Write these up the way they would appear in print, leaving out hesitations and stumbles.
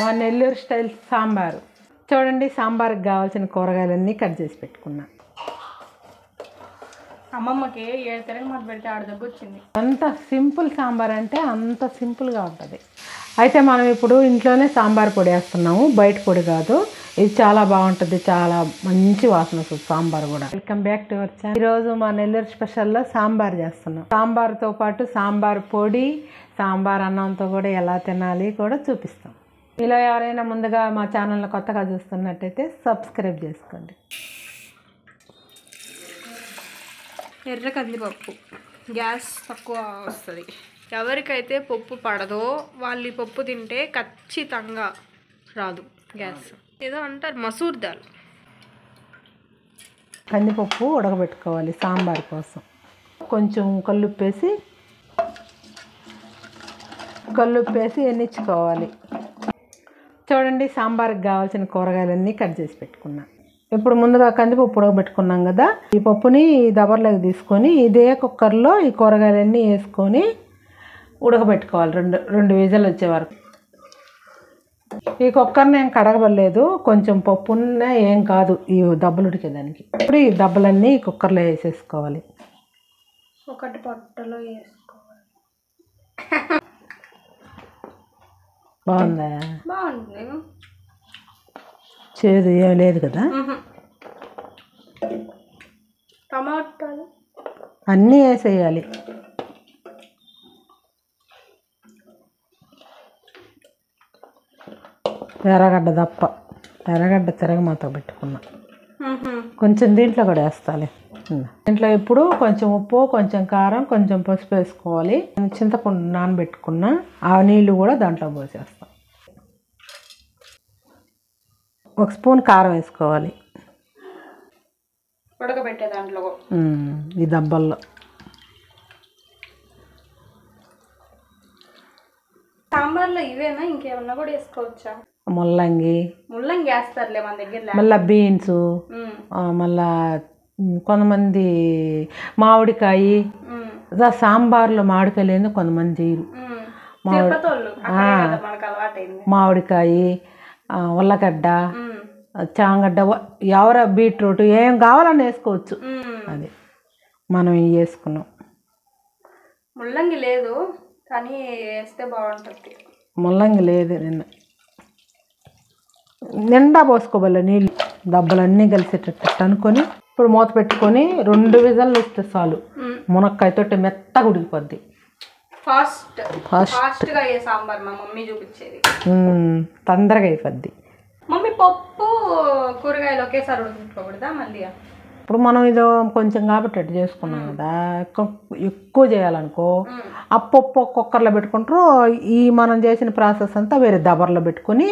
మా నెల్లూరు స్టైల్ సాంబారు చూడండి. సాంబార్కి కావాల్సిన కూరగాయలన్నీ కట్ చేసి పెట్టుకున్నా. అమ్మమ్మకి 7 తరగతి మొదలు పెడితే ఆడ దగ్గర వచ్చింది. అంత సింపుల్ సాంబార్ అంటే అంత సింపుల్గా ఉంటుంది. అయితే మనం ఇప్పుడు ఇంట్లోనే సాంబార్ పొడి వేస్తున్నాము, బయట పొడి కాదు. ఇది చాలా బాగుంటుంది, చాలా మంచి వాసన వస్తుంది సాంబార్ కూడా. Welcome back to our channel. ఈరోజు మా నెల్లూరు స్పెషల్లో సాంబార్ చేస్తున్నాం. సాంబార్తో పాటు సాంబార్ పొడి, సాంబార్ అన్నంతో కూడా ఎలా తినాలి కూడా చూపిస్తాం. మీలో ఎవరైనా ముందుగా మా ఛానల్ని కొత్తగా చూస్తున్నట్టయితే సబ్స్క్రైబ్ చేసుకోండి. ఎర్ర కందిపప్పు గ్యాస్ తక్కువ వస్తుంది. ఎవరికైతే పప్పు పడదో వాళ్ళు ఈ పప్పు తింటే ఖచ్చితంగా రాదు గ్యాస్. ఏదో అంటారు మసూర్ దాల్. కందిపప్పు ఉడకబెట్టుకోవాలి సాంబార్ కోసం. కొంచెం కల్లుప్పేసి ఎన్నించుకోవాలి. చూడండి, సాంబార్కి కావాల్సిన కూరగాయలన్నీ కట్ చేసి పెట్టుకున్నా. ఇప్పుడు ముందుగా కందిపప్పు ఉడకబెట్టుకున్నాం కదా, ఈ పప్పుని దబర్లోకి తీసుకొని ఇదే కుక్కర్లో ఈ కూరగాయలన్నీ వేసుకొని ఉడకబెట్టుకోవాలి. రెండు విజలు వచ్చే వరకు. ఈ కుక్కర్ని ఏం కడగబడలేదు, కొంచెం పప్పున్న ఏం కాదు ఈ దెబ్బలు ఉడికేదానికి. ఇప్పుడు ఈ దెబ్బలన్నీ ఈ కుక్కర్లో వేసేసుకోవాలి. ఒకటి పొట్టలో వేసుకోవాలి. బాగుందా? బాగుంది. చేదు ఏం లేదు కదా. టమాటాలు అన్నీ వేసేయాలి. ఎర్రగడ్డ తిరగమాత పెట్టుకున్నా. కొంచెం దీంట్లో కూడా వేస్తాలి. దీంట్లో ఇప్పుడు కొంచెం ఉప్పు, కొంచెం కారం, కొంచెం పసుపు వేసుకోవాలి. చింతపండు నానబెట్టుకున్నా, ఆ నీళ్ళు కూడా దాంట్లో పోసేస్తాం. 1 స్పూన్ కారం వేసుకోవాలి ఉడకబెట్టే దాంట్లో ఈ దబ్బల్లో. సాంబార్లో ఇవేనా, ఇంకేమన్నా కూడా వేసుకోవచ్చా? ముల్లంగి వేస్తారులే మన దగ్గర. మళ్ళీ బీన్స్, మళ్ళా కొంతమంది మామిడికాయ. సాంబార్లో మామిడికాయ లేదు కొంతమంది. మామిడికాయ, ఉల్లగడ్డ, చాంగడ్డ, ఎవర బీట్రూట్ ఏం కావాలని వేసుకోవచ్చు. అది మనం వేసుకున్నాం. ముల్లంగి లేదు కానీ వేస్తే బాగుంటుంది. ముల్లంగి లేదు, నిండా పోసుకోవాలి నీళ్ళు, దెబ్బలన్నీ కలిసేటట్టు అనుకొని. ఇప్పుడు మూత పెట్టుకొని 2 విజల్లు వస్తే చాలు. మునక్కాయతో మెత్తగా ఉడికిపోద్ది. ఫాస్ట్గా అయ్యే సాంబార్ మా మమ్మీ చూపించేది. తొందరగా అయిపోద్ది. మమ్మీ పప్పు కూరగాయలు ఒకేసారి ఉడికించుకోకూడదా మళ్ళీ? ఇప్పుడు మనం ఇదో కొంచెం కాబట్టి అట్టు చేసుకున్నాం కదా, ఎక్కువ చేయాలనుకో ఆ పప్పు కుక్కర్లో పెట్టుకుంటారు. ఈ మనం చేసిన ప్రాసెస్ అంతా వేరే దబర్లో పెట్టుకొని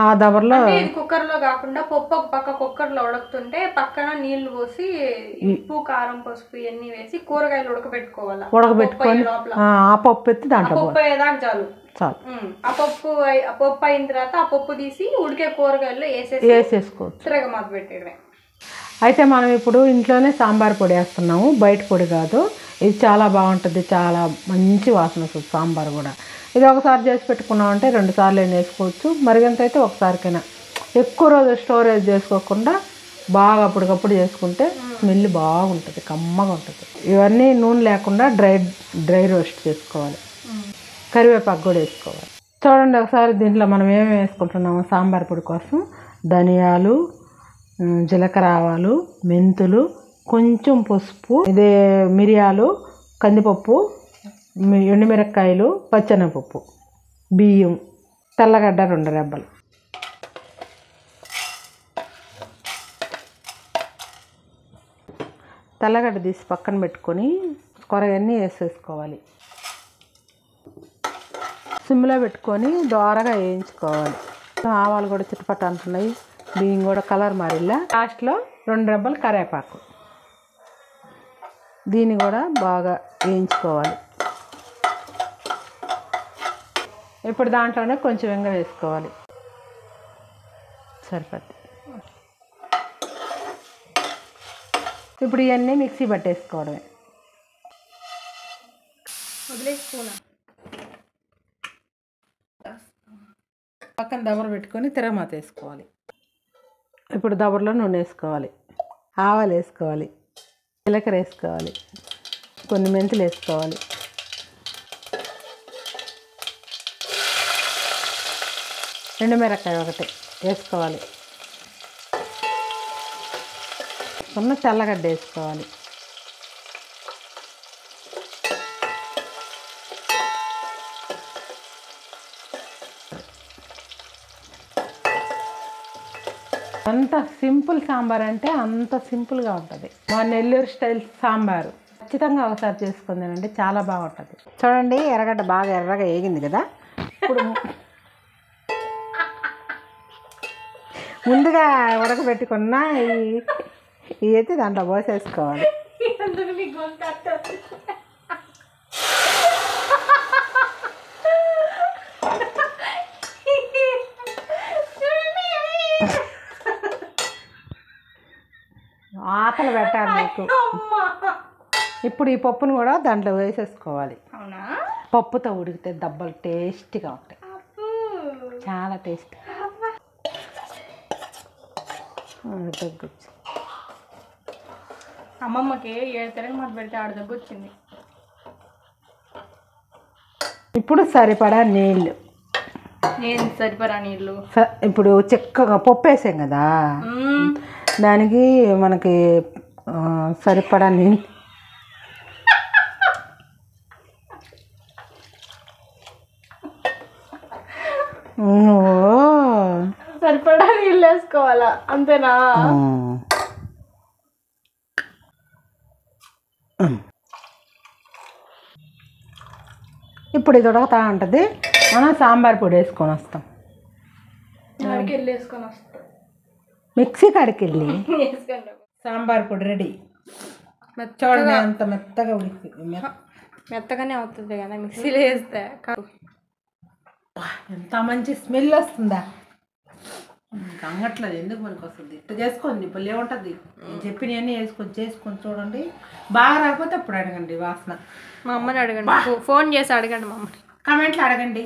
ఆ దబర్లో కుక్కర్లో కాకుండా పప్పు ఒక పక్క కుక్కర్లో ఉడుకుతుంటే పక్కన నీళ్లు పోసి ఉప్పు, కారం, పసుపు ఇవన్నీ వేసి కూరగాయలు ఉడకబెట్టుకొని ఆ పప్పు ఎత్తి దాంట్లో చాలు. ఆ పప్పు అయిన తర్వాత ఆ పప్పు తీసి ఉడికే కూరగాయల్లో వేసేసుకోవచ్చు. తిరగమాత పెట్టేయడమే. అయితే మనం ఇప్పుడు ఇంట్లోనే సాంబార్ పొడి వేస్తున్నాము, బయట పొడి కాదు. ఇది చాలా బాగుంటుంది, చాలా మంచి వాసన వస్తుంది సాంబార్ కూడా. ఇది ఒకసారి చేసి పెట్టుకున్నామంటే 2 సార్లు అయినా వేసుకోవచ్చు. మరిగంత అయితే ఒకసారికైనా. ఎక్కువ రోజు స్టోరేజ్ చేసుకోకుండా బాగా అప్పటికప్పుడు చేసుకుంటే స్మెల్ బాగుంటుంది, కమ్మగా ఉంటుంది. ఇవన్నీ నూనె లేకుండా డ్రై రోస్ట్ చేసుకోవాలి. కరివేపాకు కూడా వేసుకోవాలి. చూడండి ఒకసారి దీంట్లో మనం ఏమేమి వేసుకుంటున్నాము సాంబార్ పొడి కోసం. ధనియాలు, జీలకర్ర, ఆవాలు, మెంతులు, కొంచెం పసుపు, ఇదే మిరియాలు, కందిపప్పు, ఎండుమిరక్కాయలు, పచ్చెనగపప్పు, బియ్యం, తెల్లగడ్డ 2 రెబ్బలు. తెల్లగడ్డ తీసి పక్కన పెట్టుకొని కూరగాయన్ని వేసేసుకోవాలి. సిమ్లో పెట్టుకొని దోరగా వేయించుకోవాలి. ఆవాలు కూడా చిటపట అంటున్నాయి, బియ్యం కూడా కలర్ మారిలా. లాస్ట్లో 2 రెబ్బలు కరివేపాకు, దీన్ని కూడా బాగా వేయించుకోవాలి. ఇప్పుడు దాంట్లోనే కొంచెం ఇంగ వేసుకోవాలి, సరిపోద్ది. ఇప్పుడు ఇవన్నీ మిక్సీ పట్టేసుకోవడమే. పక్కన దబర పెట్టుకొని తిరగమాత వేసుకోవాలి. ఇప్పుడు దబరలో నూనె వేసుకోవాలి, ఆవాలు వేసుకోవాలి, జీలకర్ర వేసుకోవాలి, కొన్ని మెంతులు వేసుకోవాలి, ఎండుమిరపకాయ ఒకటి వేసుకోవాలి, ఉన్న తెల్లగడ్డ వేసుకోవాలి, అంత సింపుల్ సాంబార్ అంటే అంత సింపుల్గా ఉంటుంది. మా నెల్లూరు స్టైల్ సాంబారు ఖచ్చితంగా ఒకసారి చేసుకుందానండి, చాలా బాగుంటుంది. చూడండి ఎర్రగడ్డ బాగా ఎర్రగా వేగింది కదా. ఇప్పుడు ముందుగా ఉడకబెట్టుకున్న ఈ అయితే దాంట్లో పోసేసుకోవాలి. ఆకలి పెట్టాలి మీకు. ఇప్పుడు ఈ పప్పును కూడా దాంట్లో వేసేసుకోవాలి. అవునా? పప్పుతో ఉడికితే దెబ్బలు టేస్టీగా ఉంటాయి, చాలా టేస్ట్. దగ్గొచ్చు అమ్మమ్మకి 7 తిరగ మాట పెడితే ఆడ దగ్గొచ్చింది. ఇప్పుడు సరిపడా నీళ్ళు. నేను సరిపడా నీళ్ళు. ఇప్పుడు చిక్కగా పప్పు వేసాం కదా, దానికి మనకి సరిపడా నీళ్ళు. సరిపడా నీళ్ళు వేసుకోవాలా, అంతేనా? ఇప్పుడు ఇది ఉడకతా ఉంటుంది, మనం సాంబార్ పొడి వేసుకొని వస్తాం. వేసుకొని వస్తాం మిక్సీ కాడికి వెళ్ళి సాంబార్ పొడి రెడీ. చూడండి అంత మెత్తగా ఉడికింది. మెత్తగానే అవుతుంది కదా మిక్సీలో వేస్తే. ఎంత మంచి స్మెల్ వస్తుందా, అంగట్లేదు ఎందుకు మనకు వస్తుంది. ఇట్లా చేసుకోండి, ఇప్పుడు ఏముంటుంది చెప్పినవన్నీ చేసుకొని చూడండి. బాగా రాకపోతే అప్పుడు అడగండి వాసన. మా అమ్మని అడగండి, ఫోన్ చేసి అడగండి, మా అమ్మని కామెంట్లో అడగండి.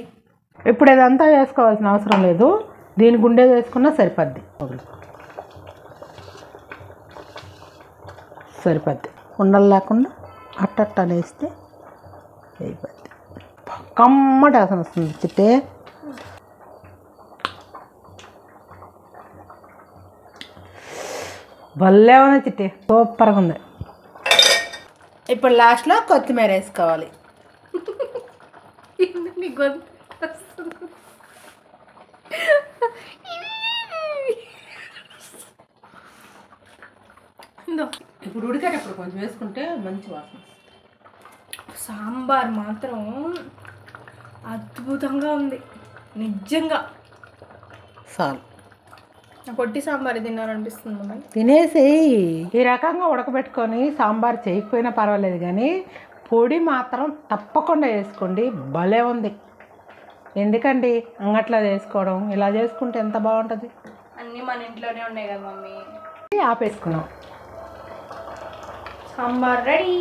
ఇప్పుడు ఇదంతా వేసుకోవాల్సిన అవసరం లేదు, దీని గుండె వేసుకున్నా సరిపోద్ది. సరిపోద్ది, ఉండలు లేకుండా అట్టట్ట వేస్తే అయిపోద్ది. కమ్మటి వాసన వస్తుంది చిట్టే. భలే ఉంది చిట్టే, సూపర్గా ఉంది. ఇప్పుడు లాస్ట్లో కొత్తిమీర వేసుకోవాలి. ఇప్పుడు ఉడికేటప్పుడు కొంచెం వేసుకుంటే మంచి వాసన. సాంబార్ మాత్రం అద్భుతంగా ఉంది నిజంగా. చాలు, పొట్టి సాంబార్ తినాలనిపిస్తుంది మరి. తినేసి ఈ రకంగా ఉడకబెట్టుకొని సాంబార్ చేయకపోయినా పర్వాలేదు, కానీ పొడి మాత్రం తప్పకుండా వేసుకోండి, భలే ఉంది. ఎందుకండి అంగట్లో వేసుకోవడం, ఇలా చేసుకుంటే ఎంత బాగుంటుంది. అన్నీ మన ఇంట్లోనే ఉన్నాయి కదా మమ్మీ. ఆపేసుకున్నాం. సాంబార్ రెడీ.